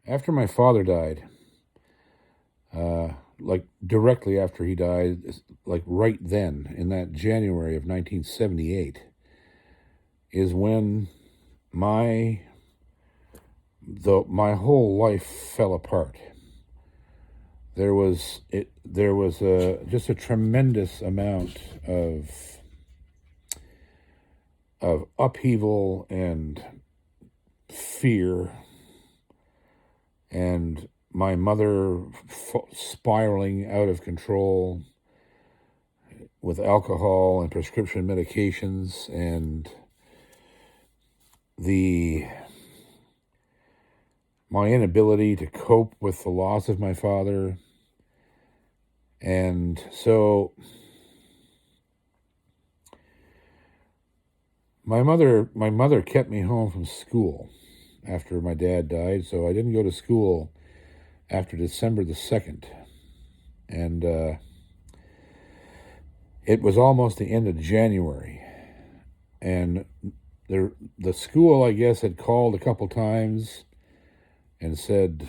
After my father died, like directly after he died, like right then, in that January of 1978, is when my my whole life fell apart. There was just a tremendous amount of upheaval and fear, and my mother spiraling out of control with alcohol and prescription medications, and my inability to cope with the loss of my father. And so my mother kept me home from school after my dad died, so I didn't go to school after December the 2nd. And it was almost the end of January. And the school, I guess, had called a couple times and said,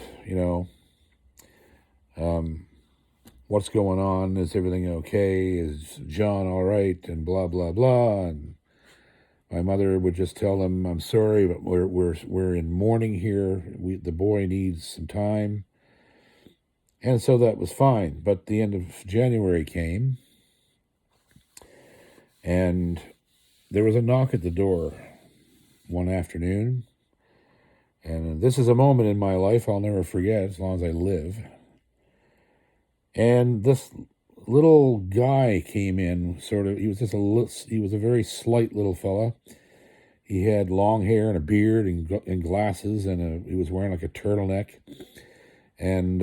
what's going on? Is everything okay? Is John all right? And blah, blah, blah. And my mother would just tell them, I'm sorry, but we're in mourning here. The boy needs some time. And so that was fine. But the end of January came, and there was a knock at the door one afternoon. And this is a moment in my life I'll never forget as long as I live. And this little guy came in, he was a very slight little fella. He had long hair and a beard and glasses, and he was wearing like a turtleneck. And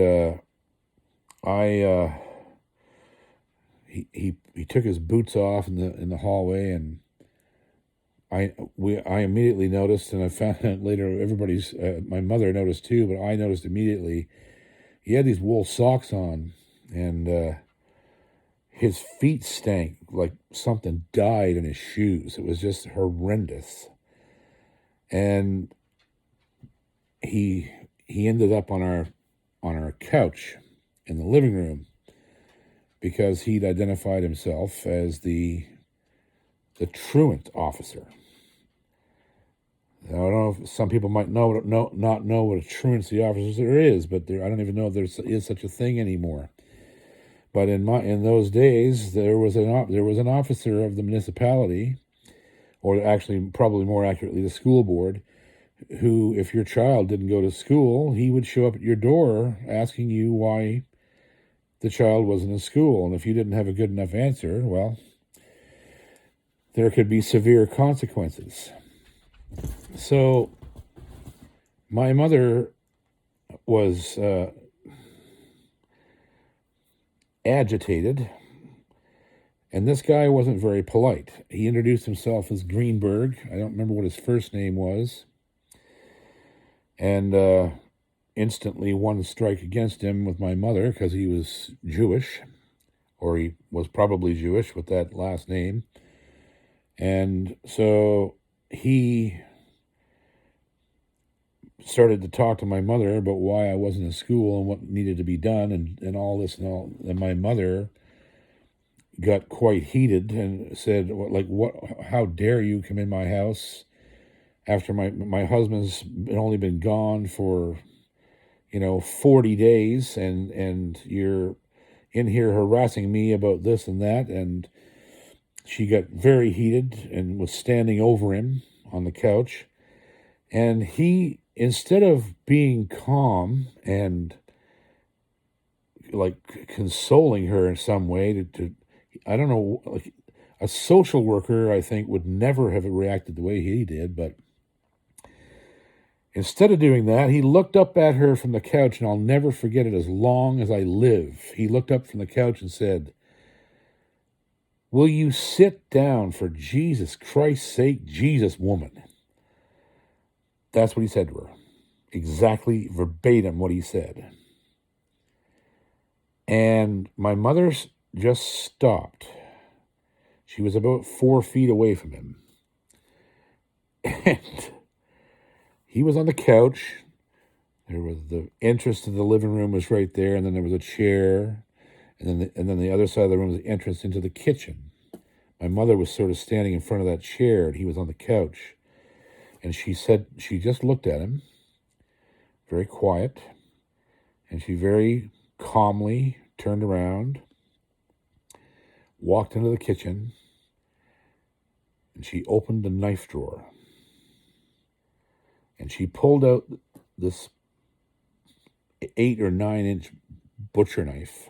he took his boots off in the hallway, and I immediately noticed, and I found out later my mother noticed too, but I noticed immediately, he had these wool socks on, and his feet stank like something died in his shoes. It was just horrendous. And he ended up on our couch in the living room because he'd identified himself as the truant officer. Now, I don't know if some people might not know what a truancy officer is, but I don't even know if there is such a thing anymore. But in those days, there was an officer of the municipality, or actually, probably more accurately, the school board, who, if your child didn't go to school, he would show up at your door asking you why the child wasn't in school. And if you didn't have a good enough answer, well, there could be severe consequences. So my mother was agitated, and this guy wasn't very polite. He introduced himself as Greenberg. I don't remember what his first name was. And instantly one strike against him with my mother because he was Jewish, or he was probably Jewish with that last name. And so he started to talk to my mother about why I wasn't in school and what needed to be done and all this and all. And my mother got quite heated and said, "What? How dare you come in my house after my husband's only been gone for 40 days, and you're in here harassing me about this and that." And she got very heated and was standing over him on the couch. And he, instead of being calm and like consoling her in some way, to I don't know, like a social worker, I think, would never have reacted the way he did. But instead of doing that, he looked up at her from the couch, and I'll never forget it as long as I live. He looked up from the couch and said, "Will you sit down, for Jesus Christ's sake, Jesus woman?" That's what he said to her. Exactly verbatim what he said. And my mother just stopped. She was about 4 feet away from him. And he was on the couch. There was the entrance to the living room was right there, and then there was a chair, and then the other side of the room was the entrance into the kitchen. My mother was sort of standing in front of that chair, and he was on the couch. And she said, she just looked at him, very quiet, and she very calmly turned around, walked into the kitchen, and she opened the knife drawer. And she pulled out this 8 or 9 inch butcher knife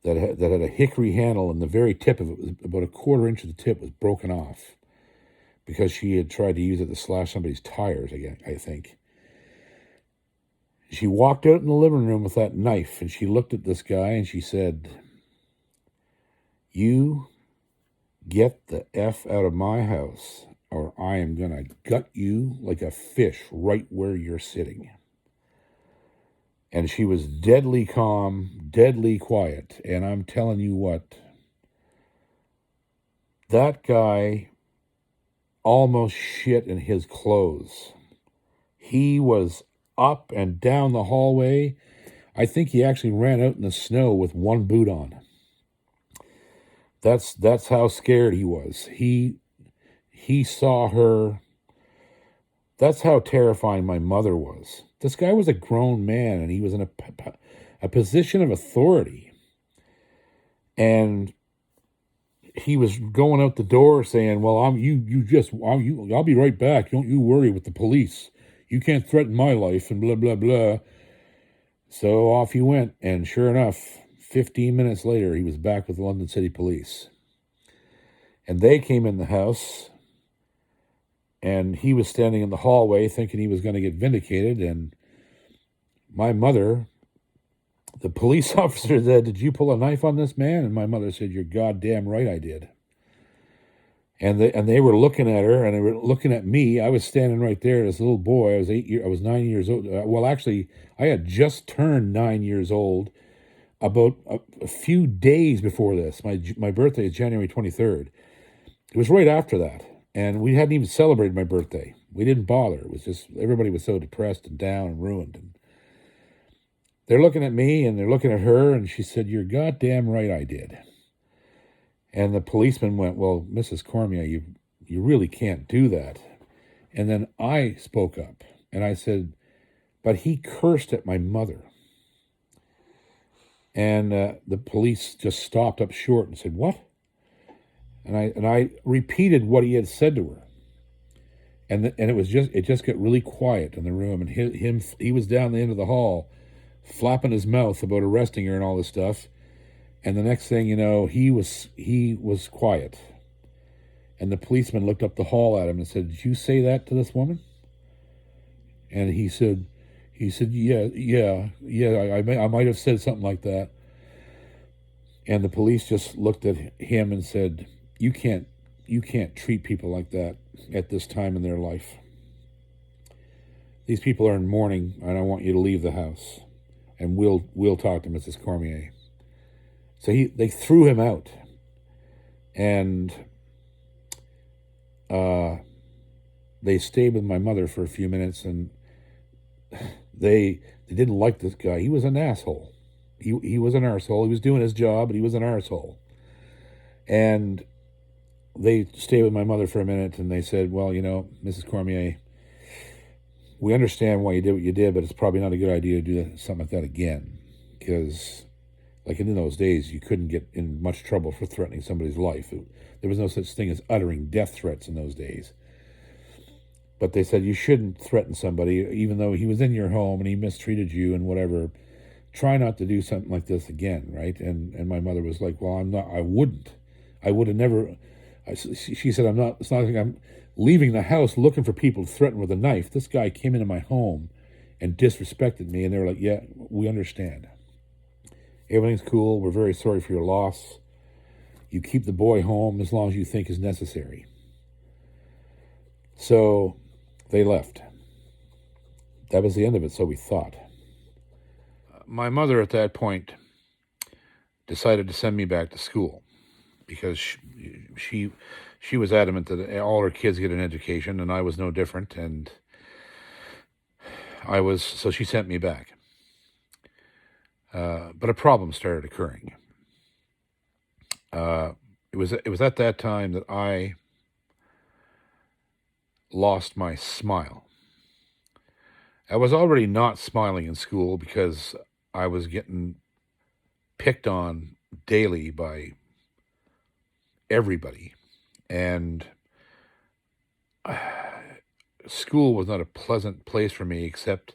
that had a hickory handle, and the very tip of it, was about a 1/4 inch of the tip, was broken off because she had tried to use it to slash somebody's tires again, I think. She walked out in the living room with that knife, and she looked at this guy, and she said, "You get the F out of my house, or I am going to gut you like a fish right where you're sitting." And she was deadly calm, deadly quiet. And I'm telling you what, that guy almost shit in his clothes. He was up and down the hallway. I think he actually ran out in the snow with one boot on. That's how scared he was. He saw her. That's how terrifying my mother was. This guy was a grown man, and he was in a position of authority. And he was going out the door saying, "Well, I'll be right back. Don't you worry with the police. You can't threaten my life," and blah, blah, blah. So off he went, and sure enough, 15 minutes later, he was back with the London City Police. And they came in the house, and he was standing in the hallway thinking he was going to get vindicated. And my mother, the police officer, said, "Did you pull a knife on this man?" And my mother said, "You're goddamn right I did." And they were looking at her, and they were looking at me. I was standing right there as a little boy. I was 9 years old. Well, actually, I had just turned 9 years old about a few days before this. My birthday is January 23rd. It was right after that. And we hadn't even celebrated my birthday. We didn't bother. It was just, everybody was so depressed and down and ruined. And they're looking at me, and they're looking at her, and she said, "You're goddamn right I did." And the policeman went, "Well, Mrs. Cormier, you really can't do that." And then I spoke up, and I said, "But he cursed at my mother." And the police just stopped up short and said, "What?" And I repeated what he had said to her. And it just got really quiet in the room, and he was down the end of the hall flapping his mouth about arresting her and all this stuff. And the next thing you know, he was quiet. And the policeman looked up the hall at him and said, "Did you say that to this woman?" And he said, yeah, I might have said something like that. And the police just looked at him and said, you can't treat people like that at this time in their life. These people are in mourning, and I want you to leave the house, and we'll talk to Mrs. Cormier." So they threw him out, and they stayed with my mother for a few minutes, and they didn't like this guy. He was an asshole. He was an arsehole. He was doing his job, but he was an arsehole. And they stayed with my mother for a minute, and they said, "Well, Mrs. Cormier, we understand why you did what you did, but it's probably not a good idea to do something like that again, because like in those days, you couldn't get in much trouble for threatening somebody's life. There was no such thing as uttering death threats in those days. But they said you shouldn't threaten somebody, even though he was in your home and he mistreated you and whatever. Try not to do something like this again, right?" And my mother was like, "Well, I would have never." She said, it's not like I'm leaving the house looking for people to threaten with a knife. This guy came into my home and disrespected me." And they were like, "Yeah, we understand. Everything's cool. We're very sorry for your loss. You keep the boy home as long as you think is necessary." So they left. That was the end of it, so we thought. My mother at that point decided to send me back to school because she was adamant that all her kids get an education, and I was no different. And so she sent me back. But a problem started occurring. It was at that time that I lost my smile. I was already not smiling in school because I was getting picked on daily by everybody. And school was not a pleasant place for me except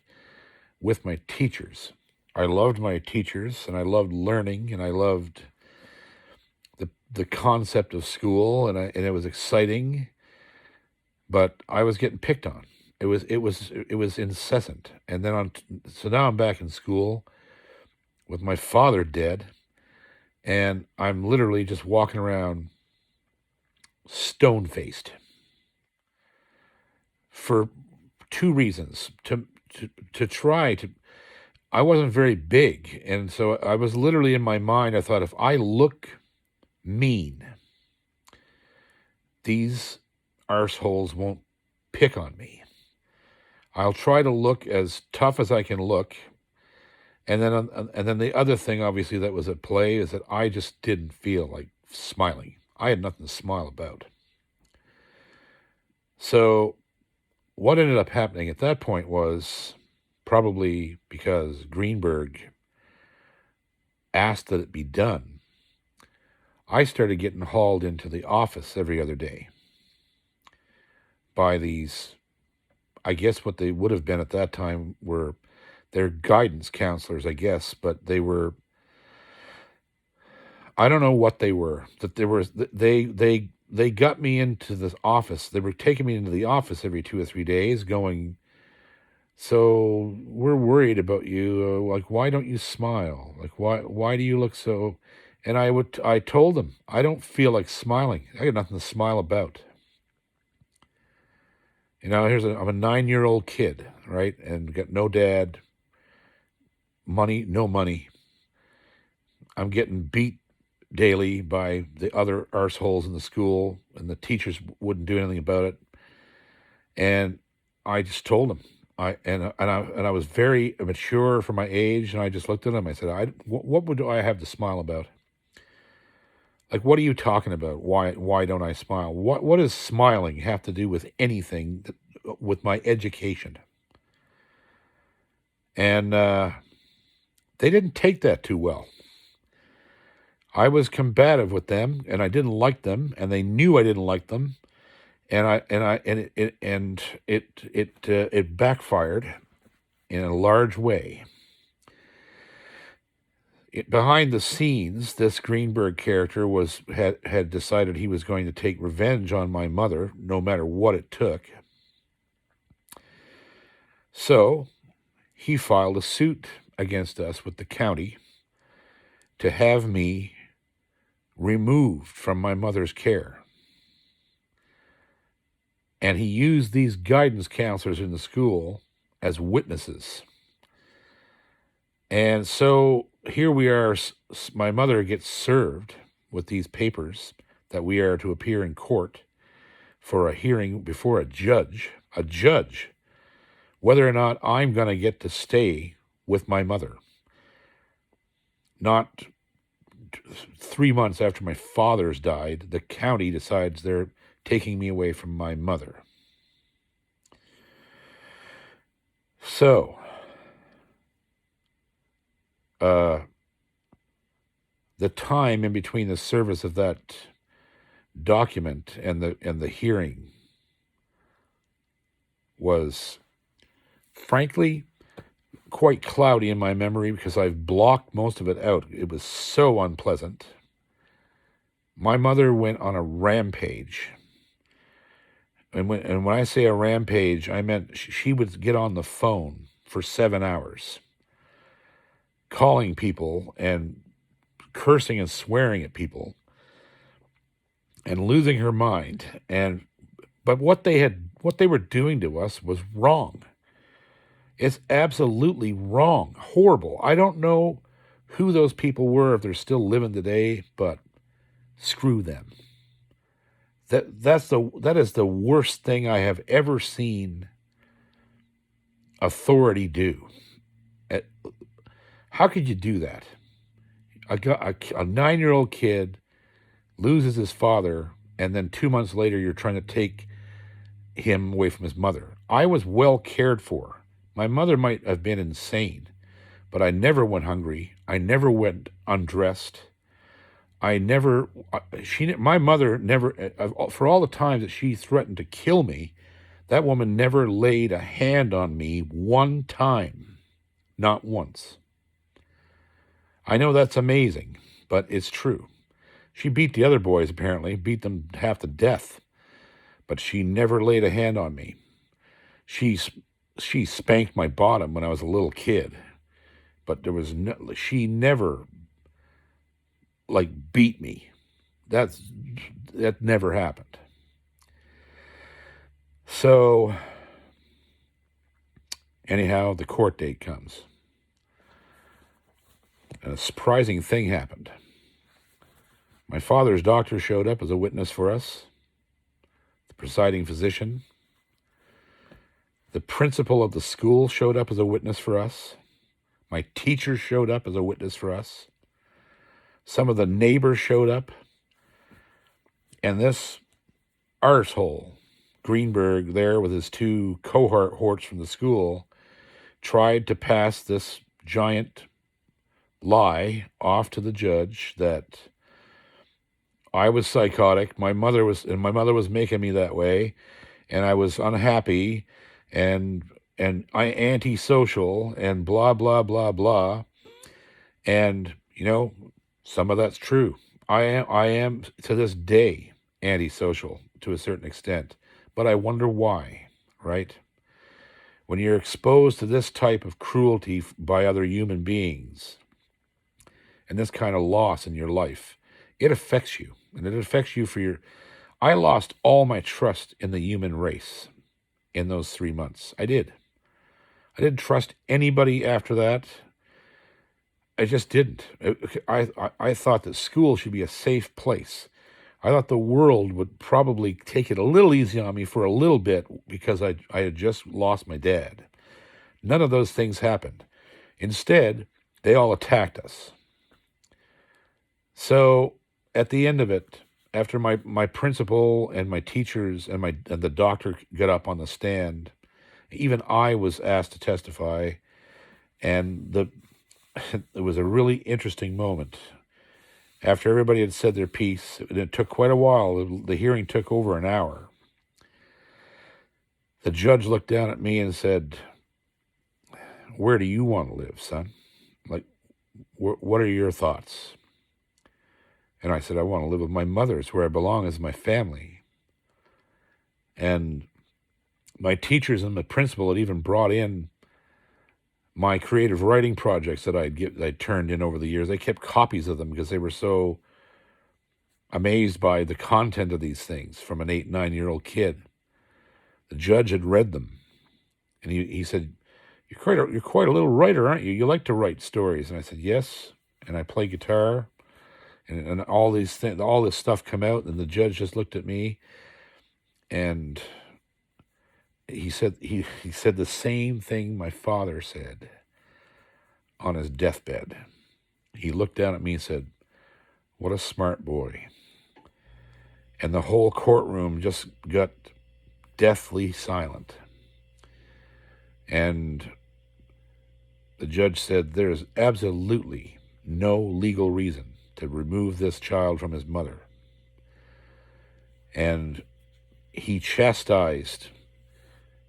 with my teachers. I loved my teachers, and I loved learning, and I loved the concept of school, and it was exciting, but I was getting picked on. It was incessant. And then so now I'm back in school with my father dead, and I'm literally just walking around stone-faced for two reasons. To try to, I wasn't very big, and so I was literally in my mind, I thought, if I look mean, these arseholes won't pick on me. I'll try to look as tough as I can look. And then the other thing, obviously, that was at play is that I just didn't feel like smiling. I had nothing to smile about. So what ended up happening at that point was, probably because Greenberg asked that it be done, I started getting hauled into the office every other day by these, I guess what they would have been at that time were their guidance counselors, I guess, but they were, I don't know what they were. That they got me into the office. They were taking me into the office every 2 or 3 days, going, so we're worried about you. Like, why don't you smile? Like, why do you look so? And I told them, I don't feel like smiling. I got nothing to smile about. You know, I'm a 9-year-old kid, right? And got no dad, no money. I'm getting beat daily by the other arseholes in the school, and the teachers wouldn't do anything about it. And I just told them, I was very mature for my age, and I just looked at them. I said, what would I have to smile about? Like, what are you talking about? Why don't I smile? What does smiling have to do with anything with my education? And they didn't take that too well. I was combative with them, and I didn't like them, and they knew I didn't like them, and it backfired in a large way. Behind the scenes, this Greenberg character had decided he was going to take revenge on my mother, no matter what it took. So he filed a suit against us with the county to have me removed from my mother's care. And he used these guidance counselors in the school as witnesses. And so here we are, my mother gets served with these papers that we are to appear in court for a hearing before a judge, whether or not I'm going to get to stay with my mother. Not 3 months after my father's died, the county decides they're taking me away from my mother. So, the time in between the service of that document and the hearing was, frankly, quite cloudy in my memory because I've blocked most of it out. It was so unpleasant. My mother went on a rampage. And when I say a rampage, I meant she would get on the phone for 7 hours, calling people and cursing and swearing at people and losing her mind. But what they were doing to us was wrong. It's absolutely wrong, horrible. I don't know who those people were, if they're still living today, but screw them. That is the worst thing I have ever seen authority do? How could you do that? A 9-year-old kid loses his father, and then 2 months later you're trying to take him away from his mother. I was well cared for. My mother might have been insane, but I never went hungry. I never went undressed. My mother never, for all the times that she threatened to kill me, that woman never laid a hand on me one time. Not once. I know that's amazing, but it's true. She beat the other boys, apparently, beat them half to death, but she never laid a hand on me. She spanked my bottom when I was a little kid, but she never, beat me. That never happened. So, anyhow, the court date comes. And a surprising thing happened. My father's doctor showed up as a witness for us, the presiding physician. The principal of the school showed up as a witness for us. My teacher showed up as a witness for us. Some of the neighbors showed up. And this arsehole, Greenberg, there with his 2 cohorts from the school, tried to pass this giant lie off to the judge that I was psychotic. My mother was making me that way, and I was unhappy, and I antisocial, and blah blah blah blah. And some of that's true. I am to this day antisocial to a certain extent, but I wonder why, right? When you're exposed to this type of cruelty by other human beings, and this kind of loss in your life, it affects you. And it affects you I lost all my trust in the human race in those 3 months. I did. I didn't trust anybody after that. I just didn't. I thought that school should be a safe place. I thought the world would probably take it a little easy on me for a little bit because I had just lost my dad. None of those things happened. Instead, they all attacked us. So at the end of it, after my principal and my teachers and the doctor got up on the stand, even I was asked to testify, and it was a really interesting moment. After everybody had said their piece, it took quite a while. The hearing took over an hour. The judge looked down at me and said, "Where do you want to live, son? What are your thoughts?" And I said, "I want to live with my mother. It's where I belong, as my family." And my teachers and the principal had even brought in my creative writing projects that I'd turned in over the years. They kept copies of them because they were so amazed by the content of these things from an 8, 9-year-old kid. The judge had read them, and he said, you're quite a little writer, aren't you? You like to write stories." And I said, "Yes, and I play guitar." And all this stuff come out, and the judge just looked at me, and he said the same thing my father said on his deathbed. He looked down at me and said, "What a smart boy." And the whole courtroom just got deathly silent. And the judge said, "There is absolutely no legal reason to remove this child from his mother." And he chastised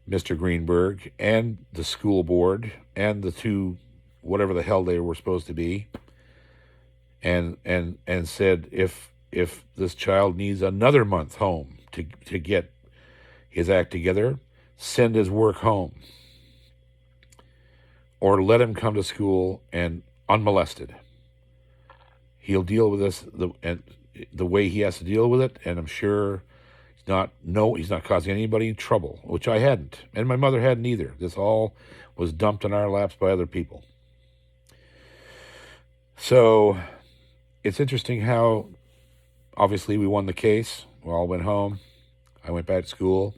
Mr. Greenberg and the school board and the 2, whatever the hell they were supposed to be, and said if this child needs another month home to get his act together, send his work home, or let him come to school and unmolested. He'll deal with this the way he has to deal with it, and I'm sure he's not causing anybody trouble, which I hadn't, and my mother hadn't either. This all was dumped in our laps by other people. So it's interesting how, obviously, we won the case. We all went home. I went back to school,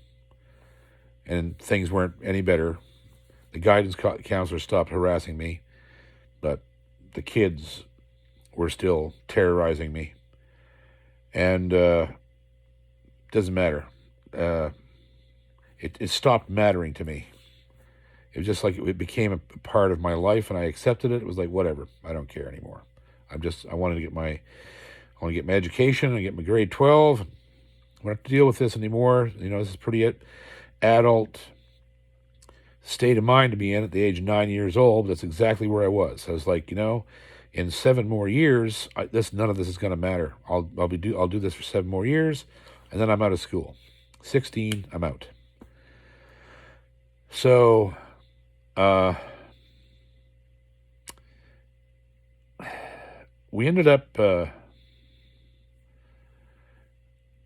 and things weren't any better. The guidance counselor stopped harassing me, but the kids were still terrorizing me. And doesn't matter. It stopped mattering to me. It was just like it became a part of my life, and I accepted it. It was like, whatever, I don't care anymore. I wanted to get my education and get my grade 12. I don't have to deal with this anymore. This is pretty adult state of mind to be in at the age of 9 years old. That's exactly where I was. I was like, in 7 more years, none of this is going to matter. I'll do this for 7 more years, and then I'm out of school. 16, I'm out. So, we ended up.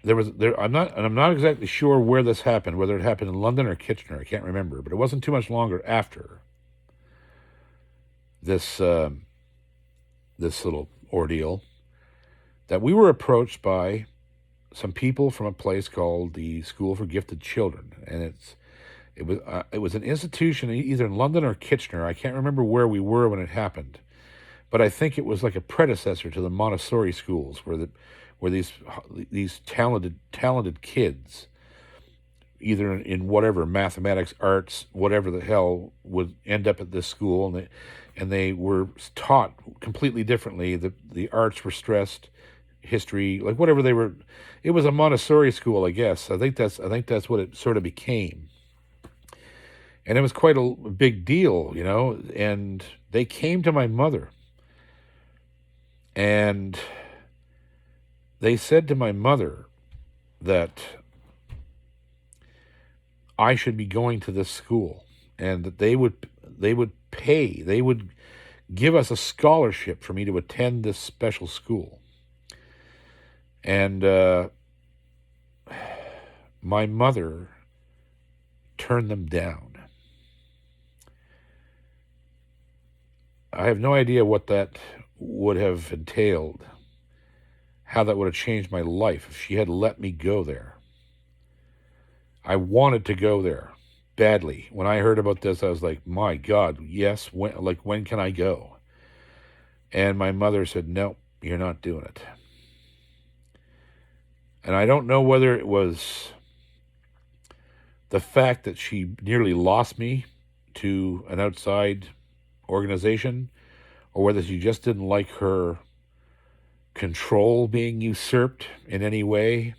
I'm not exactly sure where this happened, whether it happened in London or Kitchener. I can't remember, but it wasn't too much longer after this little ordeal that we were approached by some people from a place called the School for Gifted Children, and it was an institution either in London or Kitchener. I can't remember where we were when it happened, but I think it was like a predecessor to the Montessori schools, where these talented kids, either in whatever, mathematics, arts, whatever the hell, would end up at this school, and they were taught completely differently. The arts were stressed, history, like whatever they were. It was a Montessori school, I guess. I think that's what it sort of became. And it was quite a big deal, and they came to my mother, and they said to my mother that I should be going to this school, and that they would give us a scholarship for me to attend this special school. And my mother turned them down. I have no idea what that would have entailed, how that would have changed my life if she had let me go there. I wanted to go there badly. When I heard about this, I was like, my God, yes, when can I go? And my mother said, no, you're not doing it. And I don't know whether it was the fact that she nearly lost me to an outside organization, or whether she just didn't like her control being usurped in any way,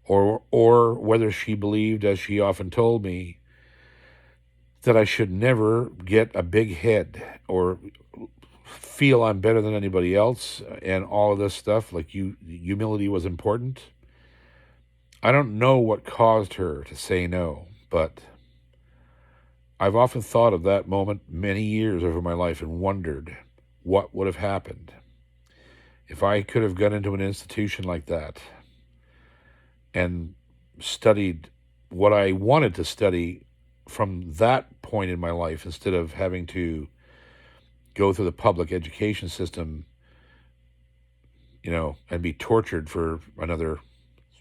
or whether she believed, as she often told me, that I should never get a big head or feel I'm better than anybody else and all of this stuff, like humility was important. I don't know what caused her to say no, but I've often thought of that moment many years over my life and wondered what would have happened if I could have gone into an institution like that and studied what I wanted to study from that point in my life, instead of having to go through the public education system, and be tortured for another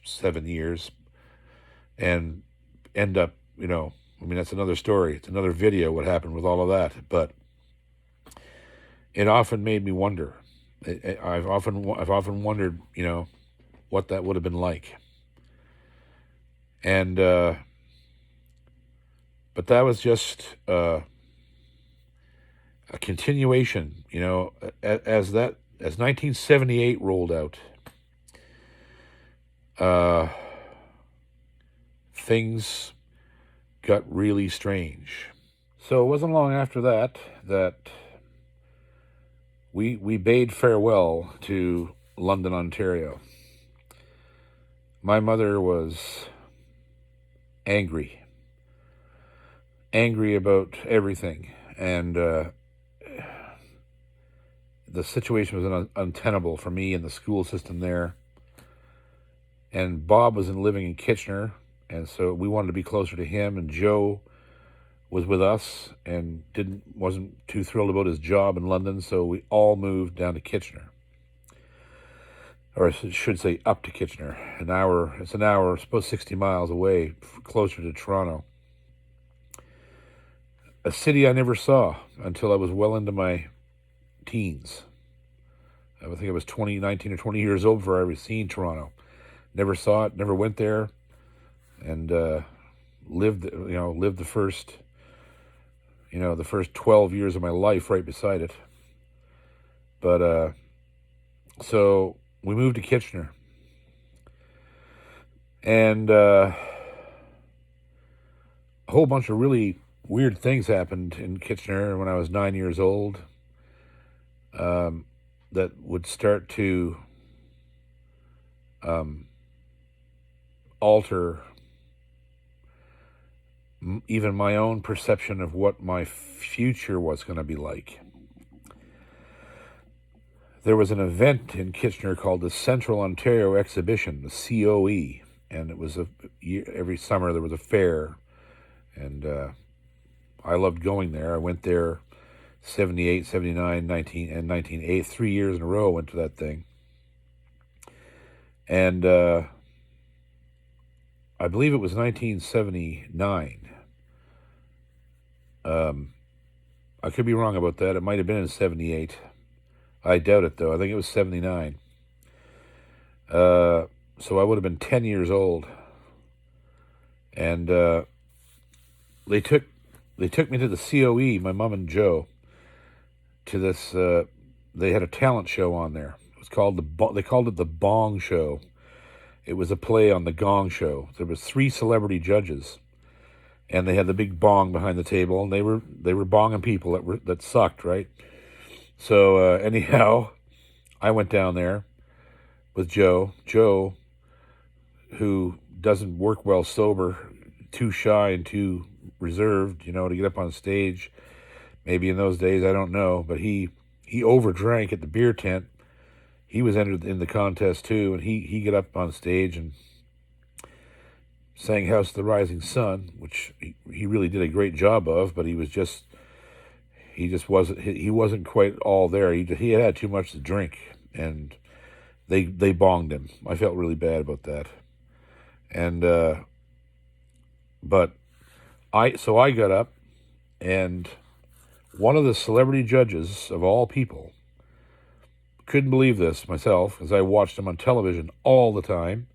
7 years and end up, that's another story. It's another video, what happened with all of that. But it often made me wonder. I've often wondered, what that would have been like. And, but that was just a continuation, as 1978 rolled out, things got really strange. So it wasn't long after that we bade farewell to London, Ontario. My mother was angry about everything, and the situation was untenable for me and the school system there. And Bob was living in Kitchener, and so we wanted to be closer to him. And Joe was with us and wasn't too thrilled about his job in London, so we all moved down to Kitchener, or I should say up to Kitchener. It's an hour, I suppose 60 miles away, closer to Toronto. a city I never saw until I was well into my teens. I think I was 19 or 20 years old before I ever seen Toronto. Never saw it, never went there, and lived the first, the first 12 years of my life right beside it. But so we moved to Kitchener, and a whole bunch of really weird things happened in Kitchener when I was 9 years old. That would start to alter even my own perception of what my future was going to be like. There was an event in Kitchener called the Central Ontario Exhibition, the COE, and it was every summer there was a fair, and I loved going there. I went there 78, 79, 1980, 3 years in a row I went to that thing. And I believe it was 1979. I could be wrong about that. It might have been in 78. I doubt it, though. I think it was 79. So I would have been 10 years old. And they took me to the COE, my mom and Joe, to this. They had a talent show on there. It was called they called it the Bong Show. It was a play on the Gong Show. There was 3 celebrity judges, and they had the big bong behind the table, and they were bonging people that sucked, right? So anyhow, I went down there with Joe. Joe, who doesn't work well sober, too shy and too reserved, to get up on stage. Maybe in those days, I don't know, but he overdrank at the beer tent. He was entered in the contest too, and he got up on stage and sang House of the Rising Sun, which he really did a great job of, but he wasn't quite all there. He had too much to drink, and they bonged him. I felt really bad about that. And but I got up, and one of the celebrity judges of all people, couldn't believe this myself, as I watched him on television all the time,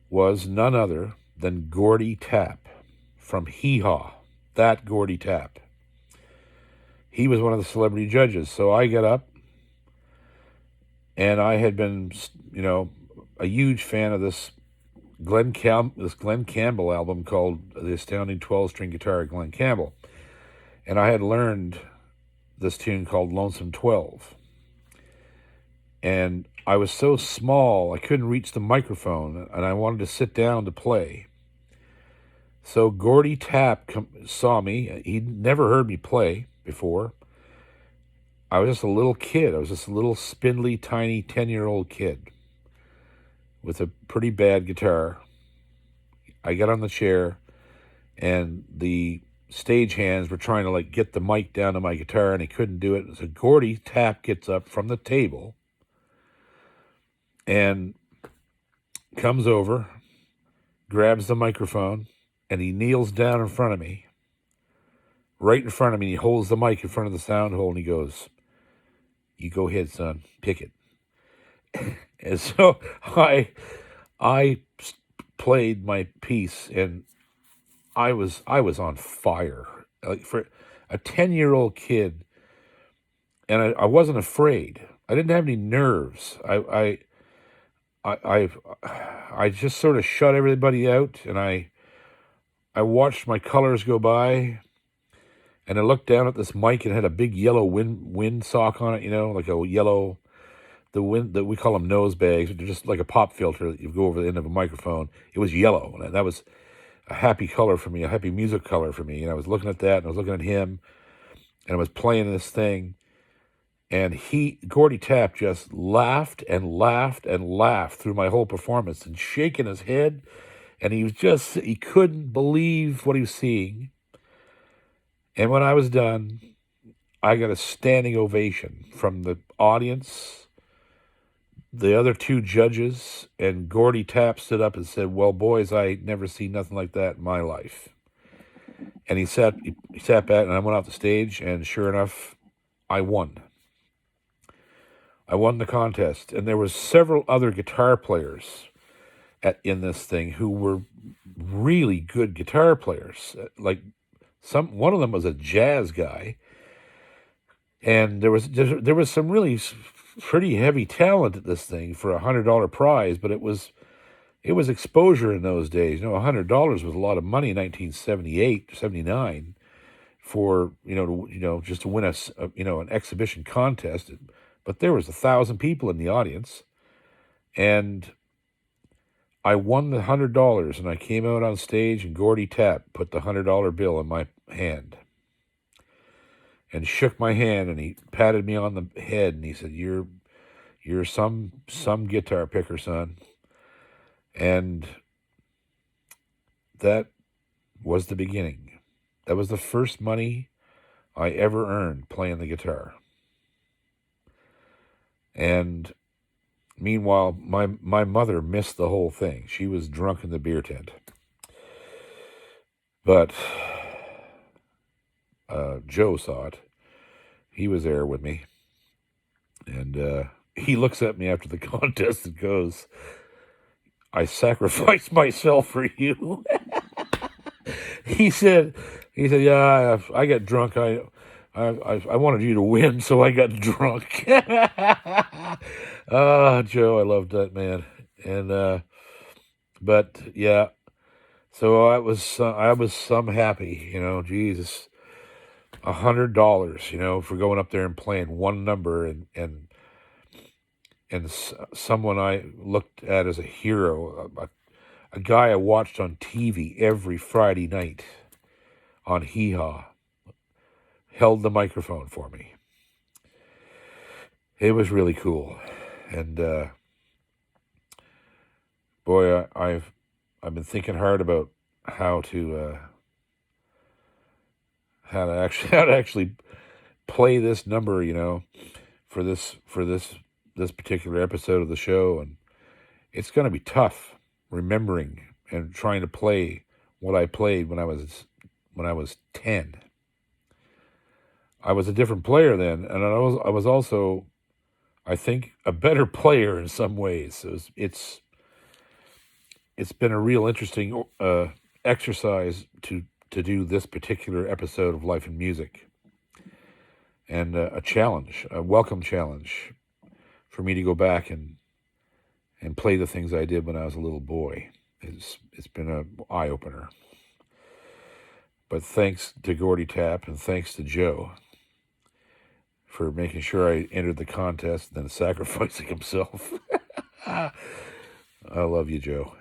was none other than Gordy Tapp from Hee Haw. That Gordy Tapp. He was one of the celebrity judges. So I got up, and I had been, a huge fan of this Glenn Campbell album called The Astounding 12-String Guitar of Glenn Campbell. And I had learned this tune called Lonesome 12. And I was so small, I couldn't reach the microphone, and I wanted to sit down to play. So Gordy Tapp saw me. He'd never heard me play before. I was just a little kid. I was just a little spindly, tiny 10-year-old kid with a pretty bad guitar. I got on the chair, and the stagehands were trying to get the mic down to my guitar, and he couldn't do it. So Gordy Tapp gets up from the table and comes over, grabs the microphone, and he kneels down in front of me, right in front of me. He holds the mic in front of the sound hole, and he goes, "You go ahead, son, pick it." And so I played my piece, and I was on fire. For a 10-year-old kid, and I wasn't afraid. I didn't have any nerves. I just sort of shut everybody out, and I watched my colors go by, and I looked down at this mic, and it had a big yellow wind sock on it, like a yellow, the wind that we call them nose bags, which are just like a pop filter that you go over the end of a microphone. It was yellow, and that was a happy color for me, a happy music color for me. And I was looking at that, and I was looking at him, and I was playing this thing. And Gordy Tapp just laughed and laughed and laughed through my whole performance, and shaking his head. And he couldn't believe what he was seeing. And when I was done, I got a standing ovation from the audience, the other 2 judges, and Gordy Tapp stood up and said, "Well, boys, I never seen nothing like that in my life." And he sat back, and I went off the stage, and sure enough, I won. I won the contest, and there was several other guitar players in this thing who were really good guitar players. Like one of them was a jazz guy, and there was some really pretty heavy talent at this thing for $100 prize. But it was exposure in those days. $100 was a lot of money in 1978, 79 for just to win an exhibition contest. But there was 1,000 people in the audience, and I won the $100, and I came out on stage, and Gordy Tapp put the $100 bill in my hand and shook my hand, and he patted me on the head, and he said, "You're some guitar picker, son." And that was the beginning. That was the first money I ever earned playing the guitar. And meanwhile, my mother missed the whole thing. She was drunk in the beer tent. But Joe saw it. He was there with me. And he looks at me after the contest and goes, "I sacrificed myself for you." He said, "Yeah, I got drunk. I wanted you to win, so I got drunk." Joe, I loved that man. And but yeah, so I was some happy, Jesus, $100, for going up there and playing one number, and someone I looked at as a hero, a guy I watched on TV every Friday night on Hee Haw, held the microphone for me. It was really cool. And boy, I've been thinking hard about how to actually play this number, for this particular episode of the show. And it's going to be tough remembering and trying to play what I played when I was 10. I was a different player then, and I was also, I think, a better player in some ways. So it's been a real interesting exercise to do this particular episode of Life in Music, and a challenge, a welcome challenge for me to go back and play the things I did when I was a little boy. It's been an eye-opener. But thanks to Gordy Tapp and thanks to Joe for making sure I entered the contest and then sacrificing himself. I love you, Joe.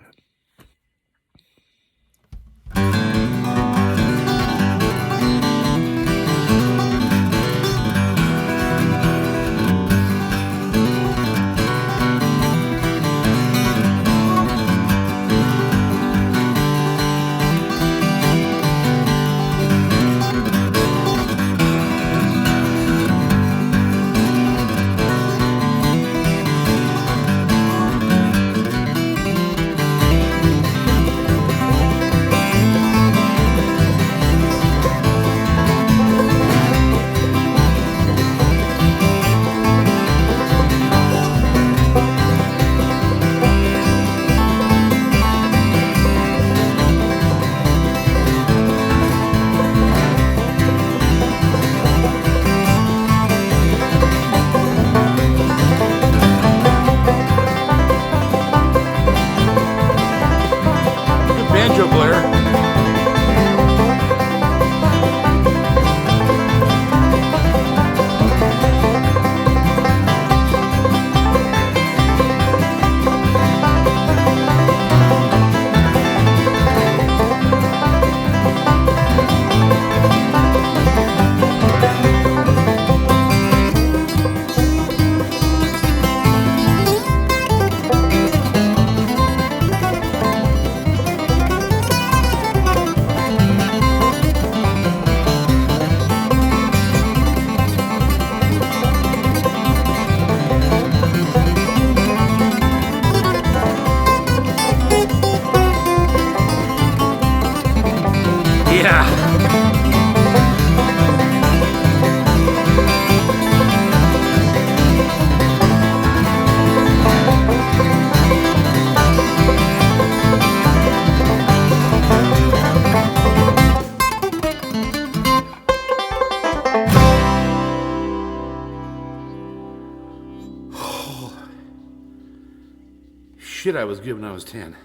shit I was good when I was 10.